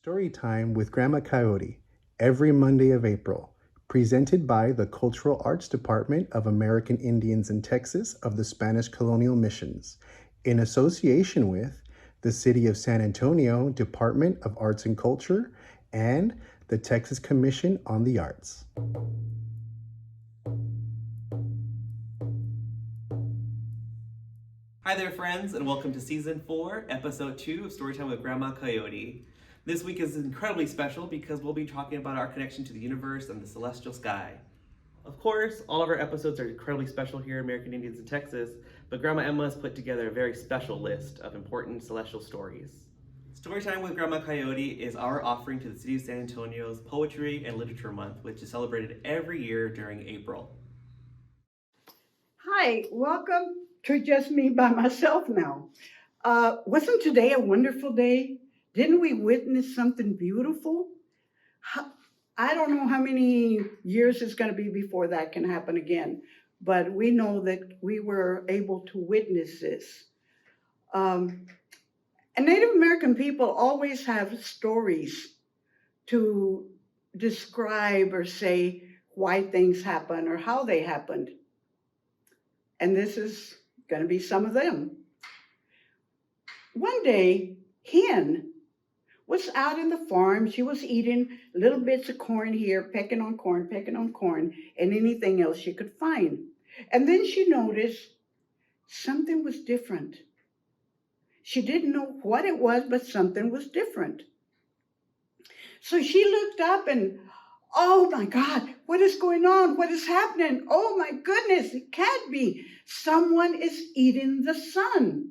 Storytime with Grandma Coyote, every Monday of April, presented by the Cultural Arts Department of American Indians in Texas of the Spanish Colonial Missions, in association with the City of San Antonio Department of Arts and Culture and the Texas Commission on the Arts. Hi there, friends, and welcome to Season 4, Episode 2 of Storytime with Grandma Coyote. This week is incredibly special because we'll be talking about our connection to the universe and the celestial sky. Of course, all of our episodes are incredibly special here at American Indians in Texas, but Grandma Emma has put together a very special list of important celestial stories. Storytime with Grandma Coyote is our offering to the City of San Antonio's Poetry and Literature Month, which is celebrated every year during April. Hi, welcome to just me by myself now. Wasn't today a wonderful day? Didn't we witness something beautiful? I don't know how many years it's going to be before that can happen again, but we know that we were able to witness this. And Native American people always have stories to describe or say why things happen or how they happened. And this is going to be some of them. One day, Hen was out in the farm. She was eating little bits of corn here, pecking on corn, and anything else she could find. And then she noticed something was different. She didn't know what it was, but something was different. So she looked up and, oh my God, what is going on? What is happening? Oh my goodness, it can't be. Someone is eating the sun.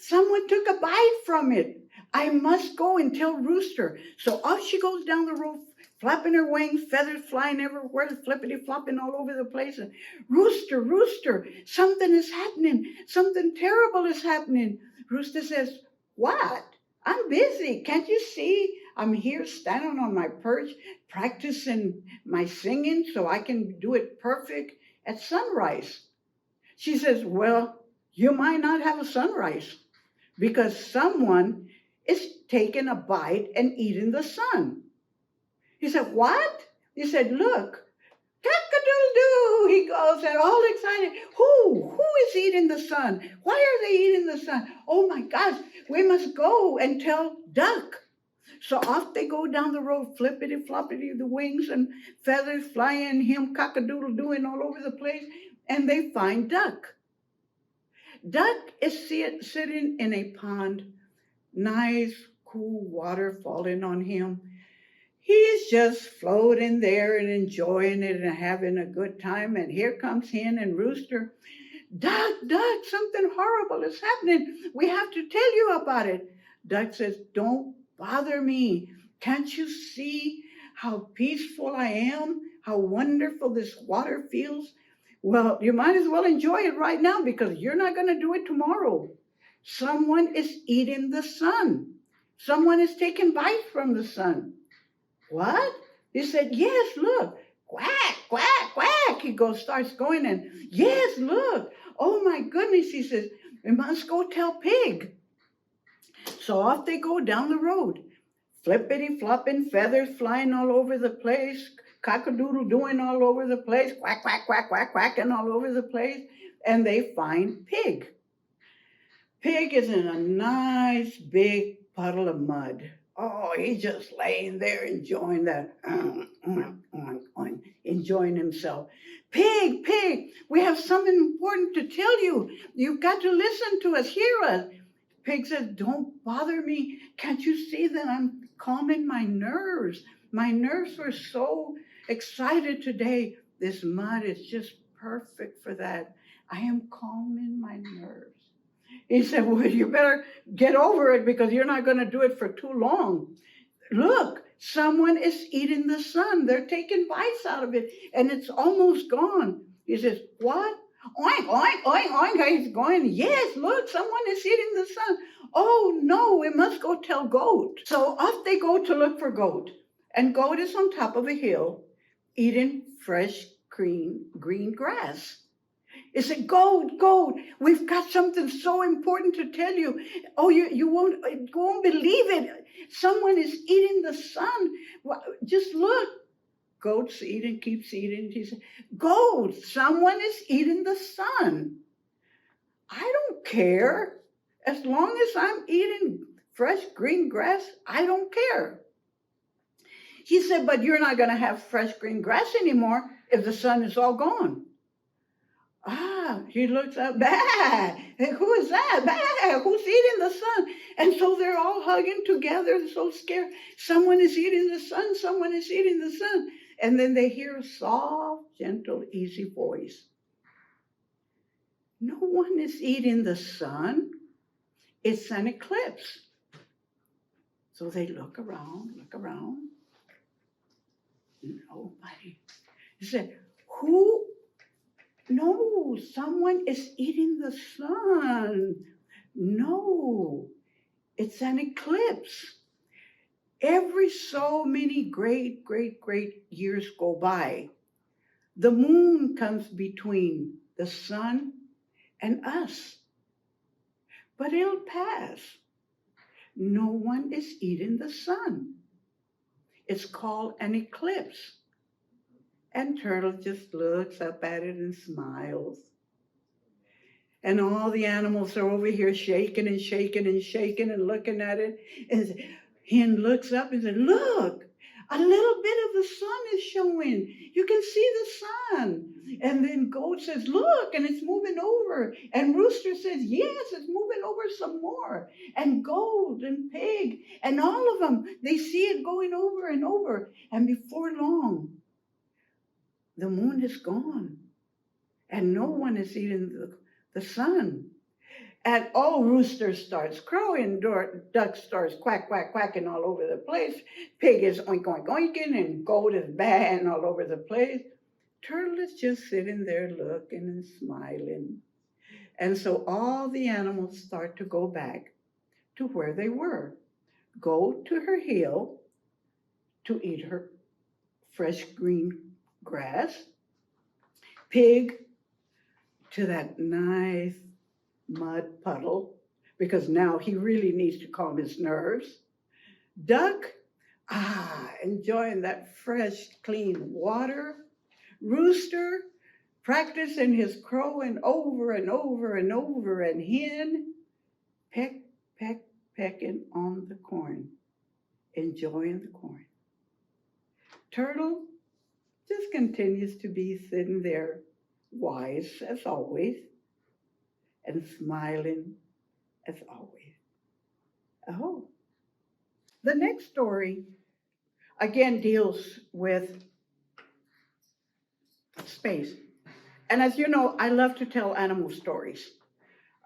Someone took a bite from it. I must go and tell Rooster. So off she goes down the road, flapping her wings, feathers flying everywhere, flippity-flopping all over the place. And, Rooster, Rooster, something is happening. Something terrible is happening. Rooster says, what? I'm busy. Can't you see? I'm here standing on my perch, practicing my singing so I can do it perfect at sunrise. She says, well, you might not have a sunrise because someone is taking a bite and eating the sun. He said, what? He said, look, cock-a-doodle-doo, he goes, and all excited. Who is eating the sun? Why are they eating the sun? Oh my gosh, we must go and tell Duck. So off they go down the road, flippity-floppity, the wings and feathers flying, him cock-a-doodle-dooing all over the place, and they find Duck. Duck is sitting in a pond, nice, cool water falling on him. He's just floating there and enjoying it and having a good time, and here comes Hen and Rooster. Duck, something horrible is happening. We have to tell you about it. Duck says, don't bother me. Can't you see how peaceful I am? How wonderful this water feels? Well, you might as well enjoy it right now because you're not going to do it tomorrow. Someone is eating the sun. Someone is taking bites from the sun. What? He said, yes, look. Quack, quack, quack. He starts going and, yes, look. Oh my goodness, he says, we must go tell Pig. So off they go down the road, flippity-flopping, feathers flying all over the place, cock-a-doodle doing all over the place, quack, quack, quack, quack, quacking all over the place, and they find Pig. Pig is in a nice big puddle of mud. Oh, he's just laying there enjoying that, enjoying himself. Pig, we have something important to tell you. You've got to listen to us, hear us. Pig says, don't bother me. Can't you see that I'm calming my nerves? My nerves were so excited today. This mud is just perfect for that. I am calming my nerves. He said, well, you better get over it because you're not going to do it for too long. Look, someone is eating the sun. They're taking bites out of it, and it's almost gone. He says, what? Oink, oink, oink, oink. He's going, yes, look, someone is eating the sun. Oh, no, we must go tell Goat. So off they go to look for Goat. And Goat is on top of a hill eating fresh, green grass. He said, Goat, we've got something so important to tell you. Oh, you won't believe it. Someone is eating the Just look. Goat's eating, keeps eating. He said, Goat, someone is eating the sun. I don't care. As long as I'm eating fresh green grass, I don't care. He said, but you're not going to have fresh green grass anymore if the sun is all gone. Ah, he looks up, bah, who is that? Bah, who's eating the sun? And so they're all hugging together, so scared. Someone is eating the sun, someone is eating the sun. And then they hear a soft, gentle, easy voice. No one is eating the sun. It's an eclipse. So they look around. Nobody. He said, who? No, someone is eating the sun. No, it's an eclipse. Every so many great years go by. The moon comes between the sun and us. But it'll pass. No one is eating the sun. It's called an eclipse. And Turtle just looks up at it and smiles. And all the animals are over here shaking and looking at it. And Hen looks up and says, look, a little bit of the sun is showing. You can see the sun. And then Goat says, look, and it's moving over. And Rooster says, yes, it's moving over some more. And Goat and Pig and all of them, they see it going over and over. And before long, the moon is gone. And no one is eating the sun. And Rooster starts crowing, Duck starts quacking all over the place. Pig is oinking, and Goat is baaing all over the place. Turtle is just sitting there looking and smiling. And so all the animals start to go back to where they were. Goat to her hill to eat her fresh green grass. Pig to that nice mud puddle, because now he really needs to calm his nerves. Duck, enjoying that fresh, clean water. Rooster, practicing his crowing over and over. And Hen, pecking on the corn, enjoying the corn. Turtle just continues to be sitting there, wise as always, and smiling as always. Oh, the next story again deals with space. And as you know, I love to tell animal stories.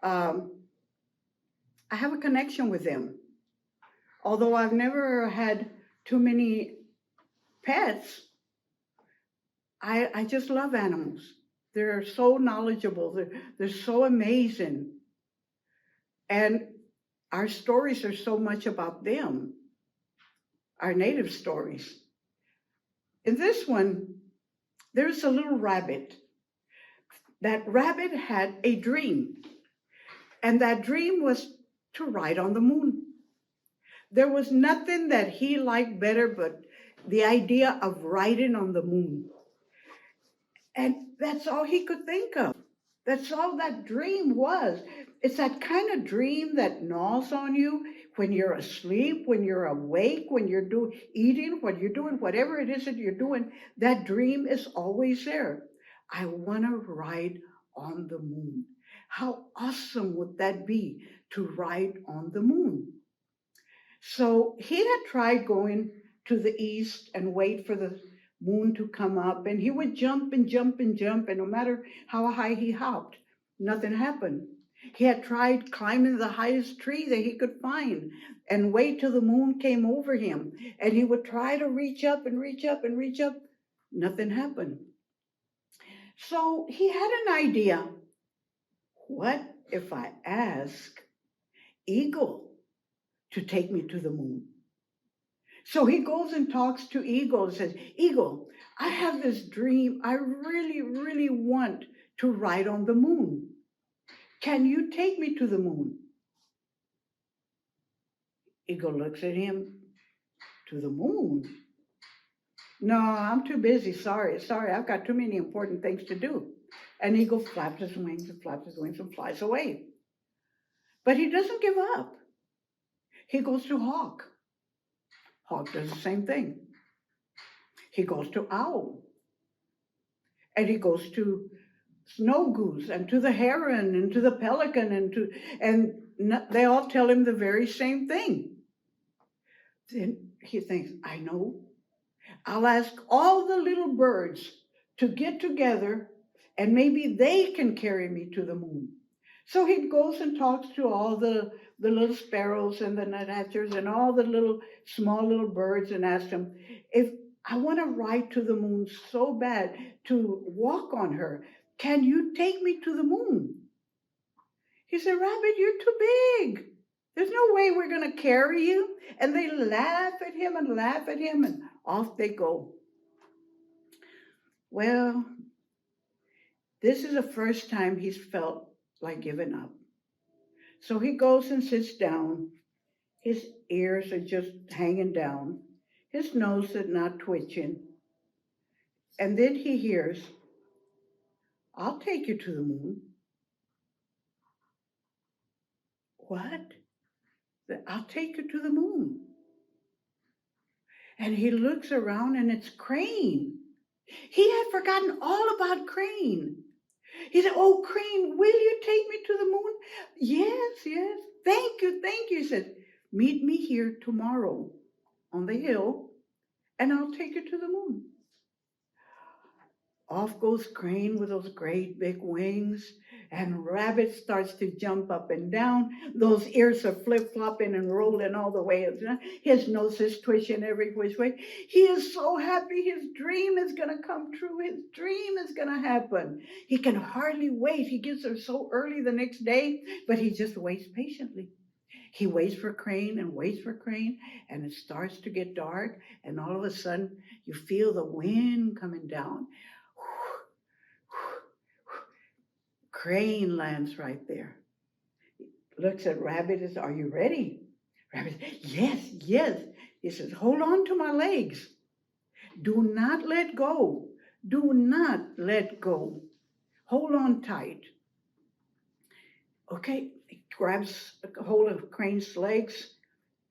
I have a connection with them. Although I've never had too many pets, I just love animals. They're so knowledgeable. They're so amazing. And our stories are so much about them, our native stories. In this one, there's a little rabbit. That rabbit had a dream, and that dream was to ride on the moon. There was nothing that he liked better but the idea of riding on the moon. And that's all he could think of. That's all that dream was. It's that kind of dream that gnaws on you when you're asleep, when you're awake, when you're eating, when you're doing whatever it is that you're doing. That dream is always there. I want to ride on the moon. How awesome would that be to ride on the moon? So he had tried going to the east and wait for the moon to come up, and he would jump, and no matter how high he hopped, nothing happened. He had tried climbing the highest tree that he could find and wait till the moon came over him, and he would try to reach up, nothing happened. So he had an idea. What if I ask Eagle to take me to the moon? So he goes and talks to Eagle and says, Eagle, I have this dream. I really want to ride on the moon. Can you take me to the moon? Eagle looks at him. To the moon? No, I'm too busy. Sorry, sorry. I've got too many important things to do. And eagle flaps his wings and flaps his wings and flies away. But he doesn't give up. He goes to hawk. Hawk does the same thing. He goes to owl. And he goes to snow goose and to the heron and to the pelican and they all tell him the very same thing. Then he thinks, I know. I'll ask all the little birds to get together and maybe they can carry me to the moon. So he goes and talks to all the little sparrows and the nuthatchers and all the little small little birds and asks them, if I want to ride to the moon so bad to walk on her, can you take me to the moon? He said, Rabbit, you're too big. There's no way we're going to carry you. And they laugh at him and laugh at him, and off they go. Well, this is the first time he's felt like giving up. So he goes and sits down. His ears are just hanging down. His nose is not twitching. And then he hears, I'll take you to the moon. What? I'll take you to the moon. And he looks around and it's Crane. He had forgotten all about Crane. He said, oh, Crane, will you take me to the moon? Yes, yes. Thank you, thank you. He said, meet me here tomorrow on the hill and I'll take you to the moon. Off goes Crane with those great big wings, and Rabbit starts to jump up and down. Those ears are flip-flopping and rolling all the way. His nose is twitching every which way. He is so happy his dream is going to come true. His dream is going to happen. He can hardly wait. He gets there so early the next day, but he just waits patiently. He waits for Crane and waits for Crane, and it starts to get dark, and all of a sudden you feel the wind coming down. Crane lands right there. Looks at Rabbit and says, are you ready? Rabbit says, yes, yes. He says, hold on to my legs. Do not let go. Do not let go. Hold on tight. Okay, he grabs a hold of Crane's legs,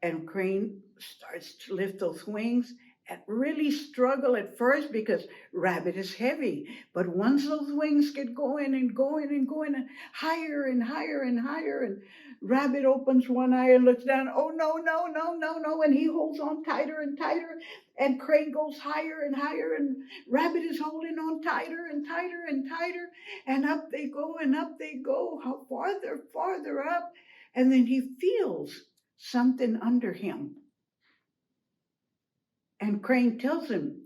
and Crane starts to lift those wings and really struggle at first because Rabbit is heavy. But once those wings get going and going and going and higher and higher and higher, and Rabbit opens one eye and looks down, oh no, no, no, no, no, and he holds on tighter and tighter, and Crane goes higher and higher, and Rabbit is holding on tighter and tighter and tighter, and up they go and up they go, how farther, farther up, and then he feels something under him. And Crane tells him,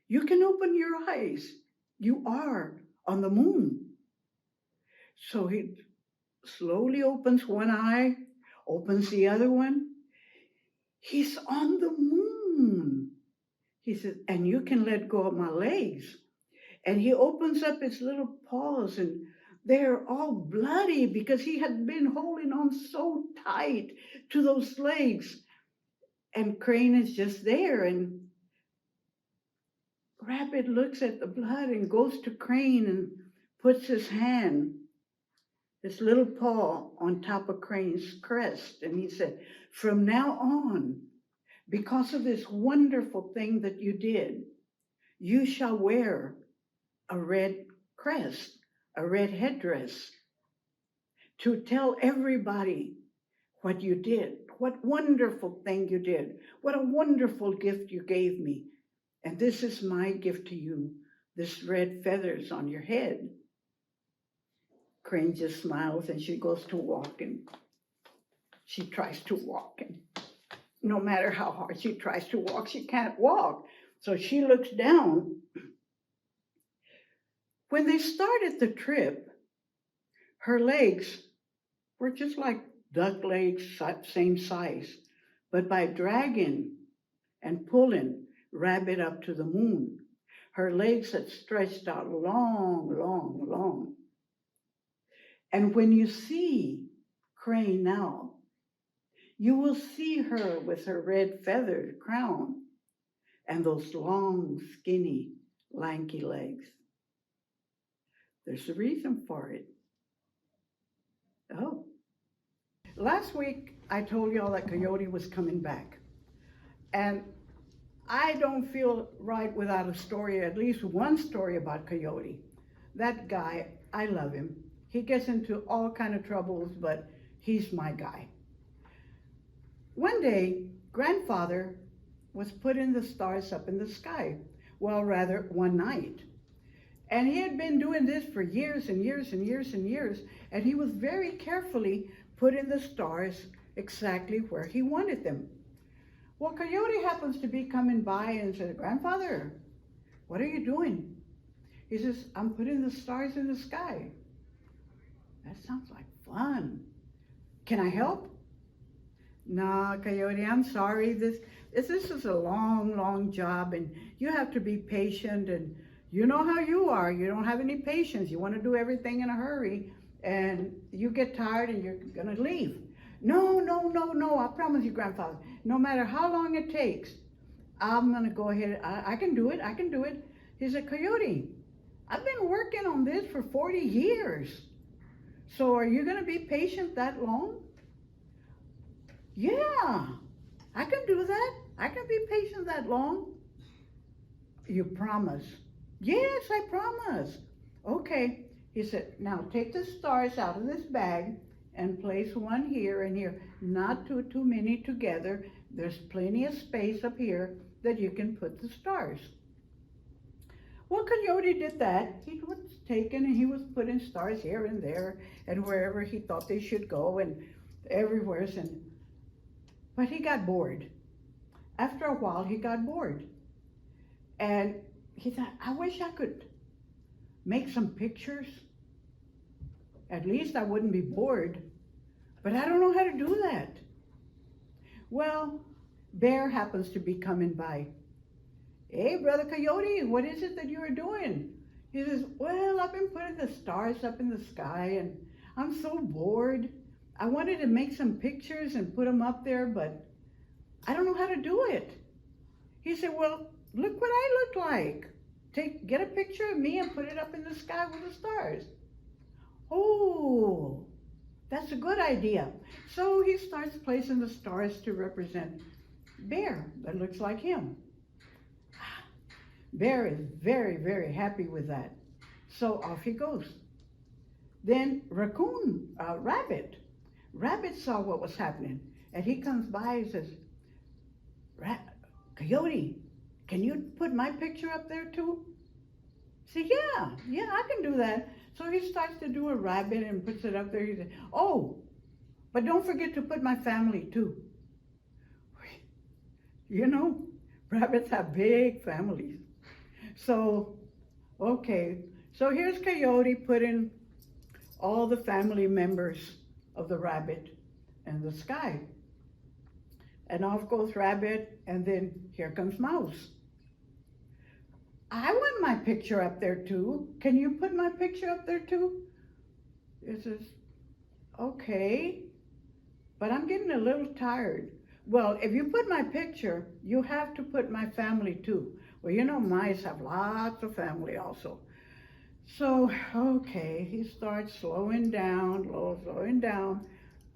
you can open your eyes. You are on the moon. So he slowly opens one eye, opens the other one. He's on the moon. He says, and you can let go of my legs. And he opens up his little paws, and they're all bloody because he had been holding on so tight to those legs. And Crane is just there, and Rabbit looks at the blood and goes to Crane and puts his hand, his little paw, on top of Crane's crest. And he said, from now on, because of this wonderful thing that you did, you shall wear a red crest, a red headdress, to tell everybody what you did, what wonderful thing you did, what a wonderful gift you gave me. And this is my gift to you, this red feathers on your head. Crane just smiles and she goes to walk, and she tries to walk, and no matter how hard she tries to walk, she can't walk. So she looks down. When they started the trip, her legs were just like duck legs, same size. But by dragging and pulling Rabbit up to the moon, her legs had stretched out long, long, long. And when you see Crane now, you will see her with her red feathered crown. and those long, skinny, lanky legs. There's a reason for it. Oh, last week I told y'all that Coyote was coming back. And I don't feel right without a story, at least one story about Coyote. That guy, I love him. He gets into all kind of troubles, but he's my guy. One day, grandfather was putting the stars up in the sky. Well, rather, one night. And he had been doing this for years and years and years and years, and he was very carefully putting the stars exactly where he wanted them. Well, Coyote happens to be coming by and said, "Grandfather, what are you doing?" He says, "I'm putting the stars in the sky." That sounds like fun. Can I help? "No, Coyote, I'm sorry. This is a long, long job, and you have to be patient, and you know how you are. You don't have any patience. You want to do everything in a hurry, and you get tired and you're going to leave." "No, no, no, no. I promise you, grandfather, no matter how long it takes, I'm going to go ahead. I can do it. I can do it." He said, "Coyote, I've been working on this for 40 years. So are you going to be patient that long?" "Yeah, I can do that. I can be patient that long." "You promise?" "Yes, I promise." "Okay." He said, "Now take the stars out of this bag and place one here and here. Not too many together. There's plenty of space up here that you can put the stars." Well, Coyote did that. He was taking and he was putting stars here and there and wherever he thought they should go and everywhere. But he got bored. After a while, he got bored. And he thought, "I wish I could make some pictures. At least I wouldn't be bored. But I don't know how to do that." Well, Bear happens to be coming by. "Hey, Brother Coyote, what is it that you are doing?" He says, "Well, I've been putting the stars up in the sky and I'm so bored. I wanted to make some pictures and put them up there, but I don't know how to do it." He said, "Well, look what I look like. Get a picture of me and put it up in the sky with the stars." "Oh, that's a good idea." So he starts placing the stars to represent Bear that looks like him. Bear is very, very happy with that. So off he goes. Then Rabbit saw what was happening. And he comes by and says, "Coyote, can you put my picture up there too?" Say, yeah, I can do that. So he starts to do a rabbit and puts it up there. He says, "Oh, but don't forget to put my family too." You know, rabbits have big families. So, okay. So here's Coyote putting all the family members of the rabbit in the sky. And off goes Rabbit, and then here comes Mouse. "I want my picture up there too. Can you put my picture up there too?" It says, "Okay, but I'm getting a little tired." "Well, if you put my picture, you have to put my family too." Well, you know, mice have lots of family also. So, okay, he starts slowing down,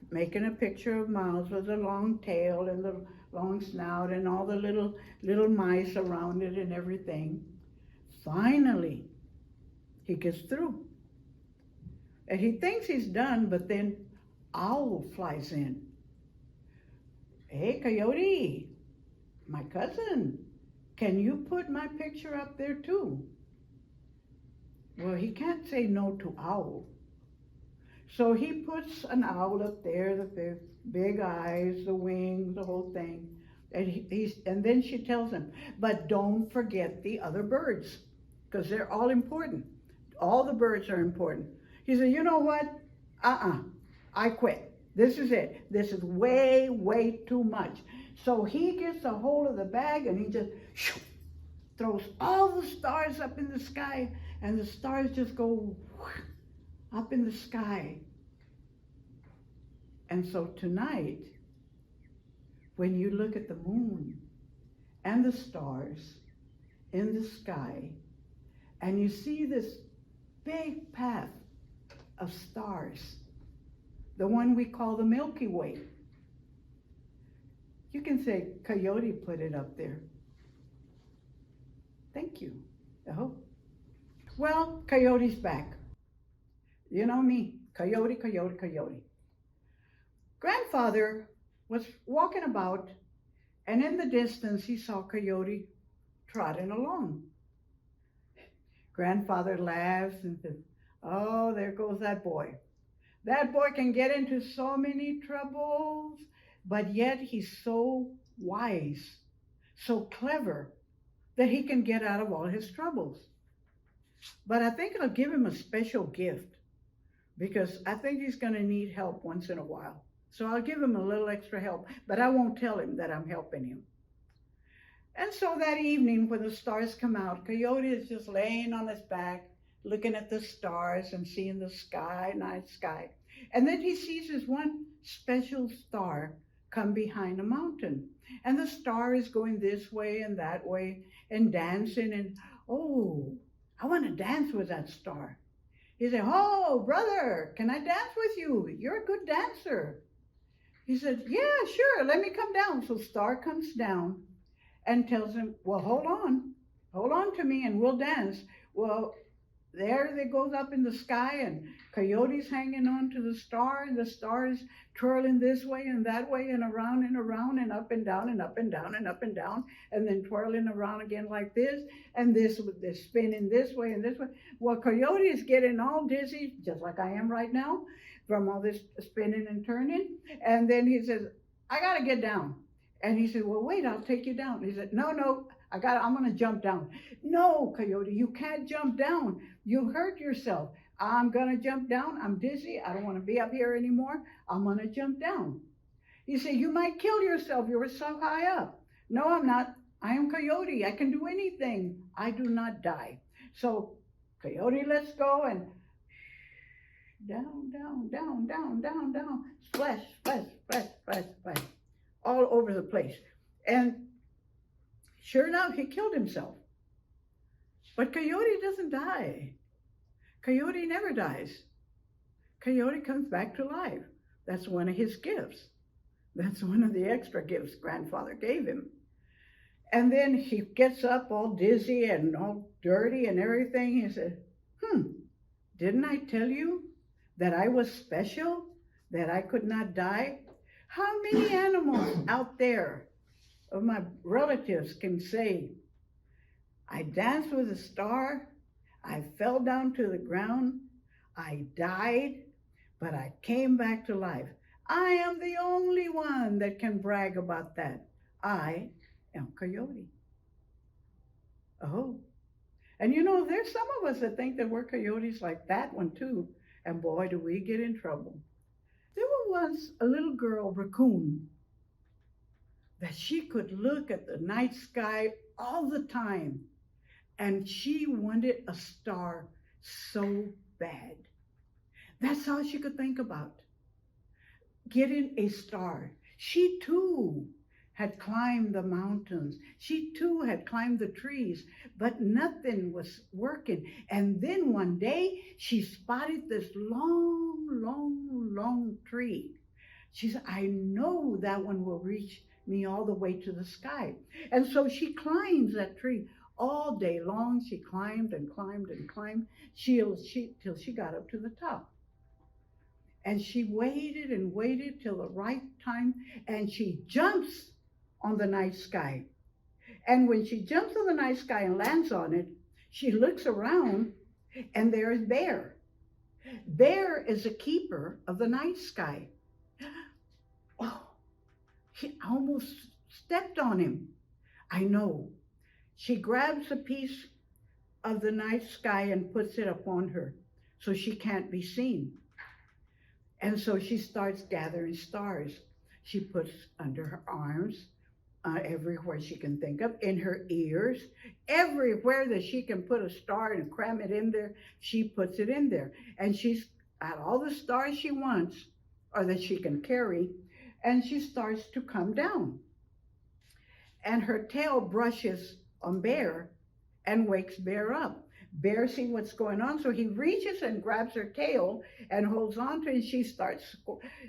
making a picture of Mouse with a long tail and the long snout and all the little mice around it and everything. Finally, he gets through. And he thinks he's done, but then Owl flies in. "Hey, Coyote, my cousin, can you put my picture up there too?" Well, he can't say no to Owl. So he puts an owl up there, the big eyes, the wings, the whole thing. And then she tells him, "But don't forget the other birds, because they're all important. All the birds are important." He said, "You know what? I quit. This is it. This is way, way too much." So he gets a hold of the bag and he just throws all the stars up in the sky, and the stars just go up in the sky. And so tonight, when you look at the moon and the stars in the sky, and you see this big path of stars, the one we call the Milky Way. You can say Coyote put it up there. Thank you. Oh. Well, Coyote's back. You know me, Coyote, Coyote, Coyote. Grandfather was walking about, and in the distance he saw Coyote trotting along. Grandfather laughs and says, "Oh, there goes that boy. That boy can get into so many troubles, but yet he's so wise, so clever, that he can get out of all his troubles. But I think I'll give him a special gift because I think he's going to need help once in a while. So I'll give him a little extra help, but I won't tell him that I'm helping him." And so that evening, when the stars come out, Coyote is just laying on his back, looking at the stars and seeing the sky, night sky. And then he sees this one special star come behind a mountain. And the star is going this way and that way and dancing. And, oh, I want to dance with that star. He said, "Oh, brother, can I dance with you? You're a good dancer." He said, "Yeah, sure, let me come down." So star comes down and tells him, "Well, hold on to me and we'll dance." Well, there they goes up in the sky, and Coyote's hanging on to the star, and the star is twirling this way and that way and around and up and down and up and down and up and down, and then twirling around again like this, and this spinning this way and this way. Well, Coyote is getting all dizzy, just like I am right now, from all this spinning and turning. And then he says, "I gotta get down." And he said, "Well, wait, I'll take you down." He said, No, I'm gonna jump down." "No, Coyote, you can't jump down. You hurt yourself." "I'm gonna jump down. I'm dizzy. I don't want to be up here anymore. I'm gonna jump down." He said, "You might kill yourself. You were so high up." "No, I'm not. I am Coyote. I can do anything. I do not die." So Coyote lets go, and down, down, down, down, down, down, splash, splash, splash, splash, splash, all over the place. And sure enough, he killed himself. But Coyote doesn't die. Coyote never dies. Coyote comes back to life. That's one of his gifts. That's one of the extra gifts Grandfather gave him. And then he gets up all dizzy and all dirty and everything. He said, "Didn't I tell you that I was special, that I could not die?" How many animals out there of my relatives can say, "I danced with a star, I fell down to the ground, I died, but I came back to life"? I am the only one that can brag about that. I am Coyote. Oh, and you know, there's some of us that think that we're coyotes like that one too, and boy, do we get in trouble. There was once a little girl, Raccoon, that she could look at the night sky all the time, and she wanted a star so bad. That's all she could think about, getting a star. She too had climbed the mountains. She too had climbed the trees, but nothing was working. And then one day she spotted this long, long, long tree. She said, "I know that one will reach me all the way to the sky." And so she climbs that tree all day long. She climbed and climbed and climbed till she got up to the top. And she waited and waited till the right time, and she jumps on the night sky. And when she jumps on the night sky and lands on it, she looks around, and there is Bear. Bear is a keeper of the night sky. Oh, she almost stepped on him. I know. She grabs a piece of the night sky and puts it upon her so she can't be seen. And so she starts gathering stars. She puts under her arms, everywhere she can think of, in her ears, everywhere that she can put a star and cram it in there, she puts it in there. And she's got all the stars she wants, or that she can carry, and she starts to come down. and her tail brushes on Bear and wakes Bear up. Bear sees what's going on, so he reaches and grabs her tail and holds on to it, and she starts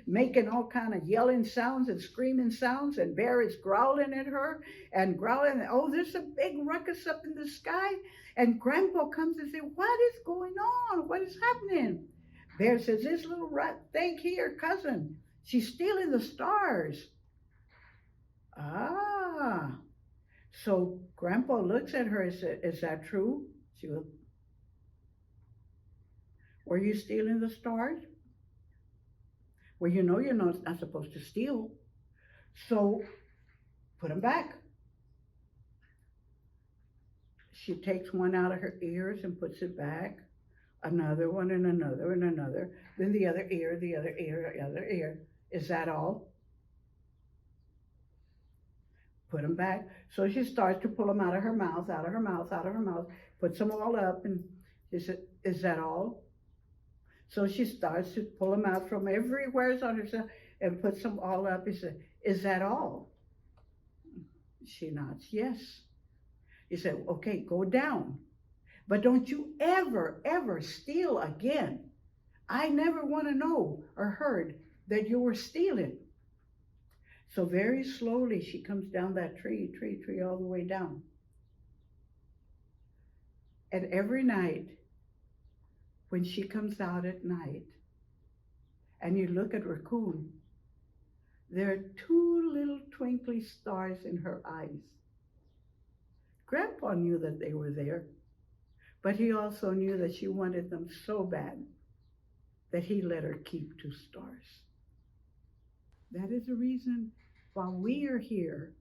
making all kind of yelling sounds and screaming sounds, and Bear is growling at her and growling. Oh, there's a big ruckus up in the sky, and Grandpa comes and says, "What is going on? What is happening?" Bear says, "This little rat thing here, cousin, she's stealing the stars." Ah, so Grandpa looks at her and says, "Is that true?" She goes, "Were you stealing the stars?" "Well, you know you're not supposed to steal. So put them back." She takes one out of her ears and puts it back, another one and another and another, then the other ear, the other ear, the other ear. "Is that all?" Put them back. So she starts to pull them out of her mouth, out of her mouth, out of her mouth, puts them all up, and she said, "Is that all?" So she starts to pull them out from everywhere on herself and puts them all up. He said, "Is that all?" She nods, "Yes." He said, "Okay, go down. But don't you ever, ever steal again. I never want to know or heard that you were stealing." So very slowly she comes down that tree, all the way down. And every night, when she comes out at night, and you look at Raccoon, there are two little twinkly stars in her eyes. Grandpa knew that they were there, but he also knew that she wanted them so bad that he let her keep two stars. That is the reason why we are here,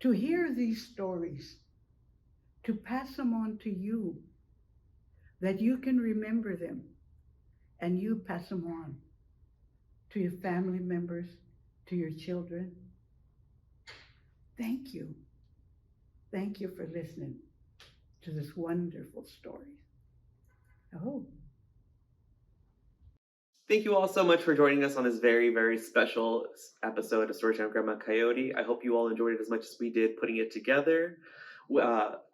to hear these stories, to pass them on to you, that you can remember them and you pass them on to your family members, to your children. Thank you. Thank you for listening to this wonderful story. Oh, Thank you all so much for joining us on this very, very special episode of Storytime with Grandma Coyote. I hope you all enjoyed it as much as we did putting it together.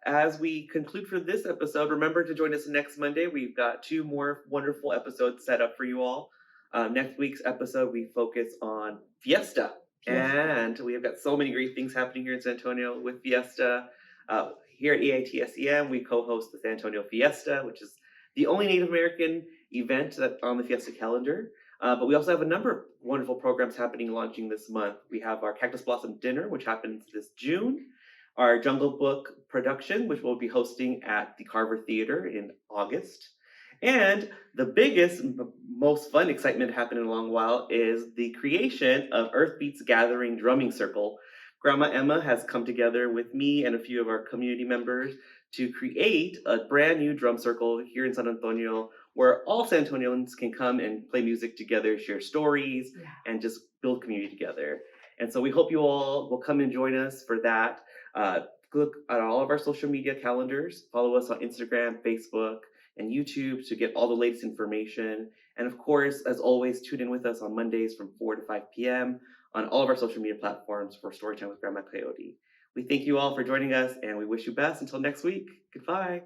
As we conclude for this episode, remember to join us next Monday. We've got 2 more wonderful episodes set up for you all. Next week's episode, we focus on Fiesta. And we have got so many great things happening here in San Antonio with Fiesta. Here at AIT-SCM, we co-host the San Antonio Fiesta, which is the only Native American event that on the Fiesta calendar. But we also have a number of wonderful programs happening launching this month. We have our Cactus Blossom Dinner, which happens this June. Our Jungle Book production, which we'll be hosting at the Carver Theater in August. And the biggest, most fun excitement happening in a long while is the creation of Earth Beats Gathering Drumming Circle. Grandma Emma has come together with me and a few of our community members to create a brand new drum circle here in San Antonio where all San Antonians can come and play music together, share stories, and just build community together. And so we hope you all will come and join us for that. Look at all of our social media calendars. Follow us on Instagram, Facebook, and YouTube to get all the latest information. And of course, as always, tune in with us on Mondays from 4 to 5 p.m. on all of our social media platforms for Storytime with Grandma Coyote. We thank you all for joining us, and we wish you best until next week. Goodbye.